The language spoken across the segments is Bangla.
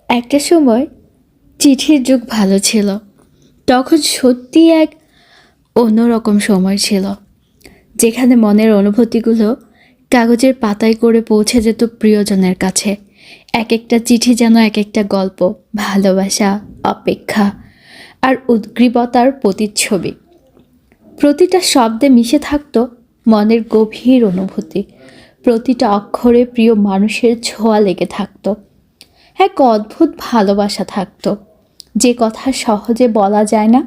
একটা সময় চিঠির যুগ ভালো ছিল। তখন সত্যি এক অন্যরকম সময় ছিল, যেখানে মনের অনুভূতিগুলো কাগজের পাতায় করে পৌঁছে যেত প্রিয়জনের কাছে। এক একটা চিঠি যেন এক একটা গল্প, ভালোবাসা, অপেক্ষা আর উদ্গ্রীবতার প্রতিচ্ছবি। প্রতিটা শব্দে মিশে থাকতো মনের গভীর অনুভূতি, প্রতিটা অক্ষরে প্রিয় মানুষের ছোঁয়া লেগে থাকতো। এক অদ্ভুত ভালোবাসা থাকতো, যে কথা সহজে বলা যায় না,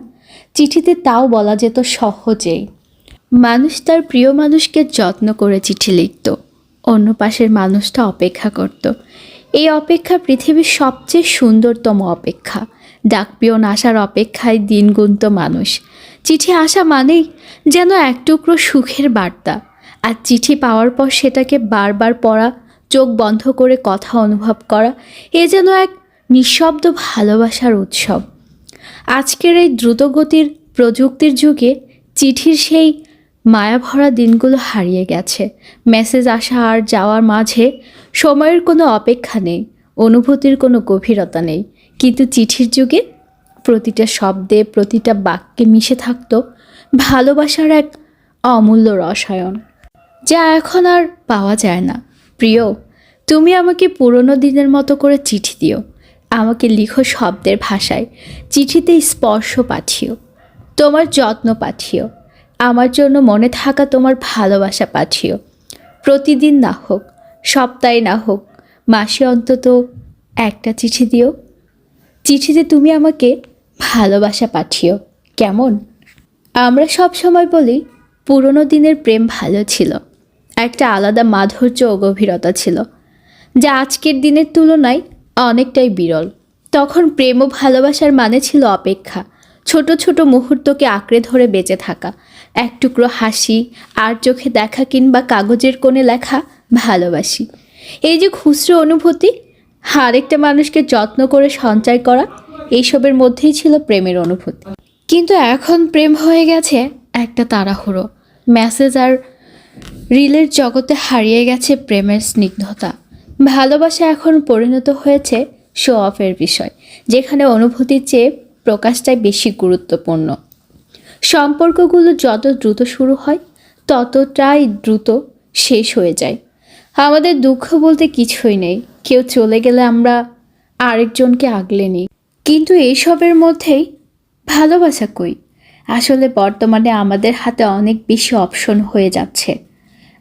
চিঠিতে তাও বলা যেত সহজেই। মানুষ তার প্রিয় মানুষকে যত্ন করে চিঠি লিখত, অন্য পাশের মানুষটা অপেক্ষা করত। এই অপেক্ষা পৃথিবীর সবচেয়ে সুন্দরতম অপেক্ষা। ডাকপিয়ন আসার অপেক্ষায় দিন গুনত মানুষ। চিঠি আসা মানেই যেন এক টুকরো সুখের বার্তা, আর চিঠি পাওয়ার পর সেটাকে বারবার পড়া, চোখ বন্ধ করে কথা অনুভব করা, এ যেন এক নিঃশব্দ ভালোবাসার উৎসব। আজকের এই দ্রুতগতির প্রযুক্তির যুগে চিঠির সেই মায়াভরা দিনগুলো হারিয়ে গেছে। মেসেজ আসা আর যাওয়ার মাঝে সময়ের কোনো অপেক্ষা নেই, অনুভূতির কোনো গভীরতা নেই। কিন্তু চিঠির যুগে প্রতিটা শব্দে, প্রতিটা বাক্যে মিশে থাকতো ভালোবাসার এক অমূল্য রসায়ন, যা এখন আর পাওয়া যায় না। প্রিয়, তুমি আমাকে পুরনো দিনের মতো করে চিঠি দিও, আমাকে লিখো শব্দের ভাষায়, চিঠিতে স্পর্শ পাঠিও, তোমার যত্ন পাঠিও, আমার জন্য মনে থাকা তোমার ভালোবাসা পাঠিও। প্রতিদিন না হোক, সপ্তাহে না হোক, মাসে অন্তত একটা চিঠি দিও। চিঠিতে তুমি আমাকে ভালোবাসা পাঠিও। কেমন? আমরা সব সময় বলি পুরনো দিনের প্রেম ভালো ছিল, একটা আলাদা মাধুর্য ও গভীরতা ছিল, যা আজকের দিনের তুলনায় অনেকটাই বিরল। তখন প্রেম ও ভালোবাসার মানে ছিল অপেক্ষা, ছোট ছোট মুহূর্তকে আঁকড়ে ধরে বেঁচে থাকা, এক টুকরো হাসি, আর চোখে দেখা কিংবা কাগজের কোণে লেখা ভালোবাসি। এই যে খুচরো অনুভূতি, আরেকটা মানুষকে যত্ন করে সঞ্চয় করা, এইসবের মধ্যেই ছিল প্রেমের অনুভূতি। কিন্তু এখন প্রেম হয়ে গেছে একটা তাড়াহুড়ো, মেসেজ আর রিলের জগতে হারিয়ে গেছে প্রেমের স্নিগ্ধতা। ভালোবাসা এখন পরিণত হয়েছে শো অফের বিষয়, যেখানে অনুভূতির চেয়ে প্রকাশটাই বেশি গুরুত্বপূর্ণ। সম্পর্কগুলো যত দ্রুত শুরু হয়, ততটাই দ্রুত শেষ হয়ে যায়। আমাদের দুঃখ বলতে কিছুই নেই, কেউ চলে গেলে আমরা আরেকজনকে আগলে নিই, কিন্তু এইসবের মধ্যেই ভালোবাসা কই? আসলে বর্তমানে আমাদের হাতে অনেক বেশি অপশন হয়ে যাচ্ছে,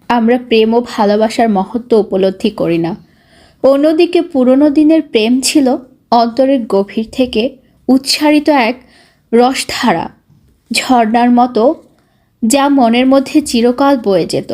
আমরা প্রেম ও ভালোবাসার মহত্ব উপলব্ধি করি না। অন্যদিকে পুরনো দিনের প্রেম ছিল অন্তরের গভীর থেকে উচ্চারিত এক রসধারা, ঝর্ণার মতো, যা মনের মধ্যে চিরকাল বয়ে যেত।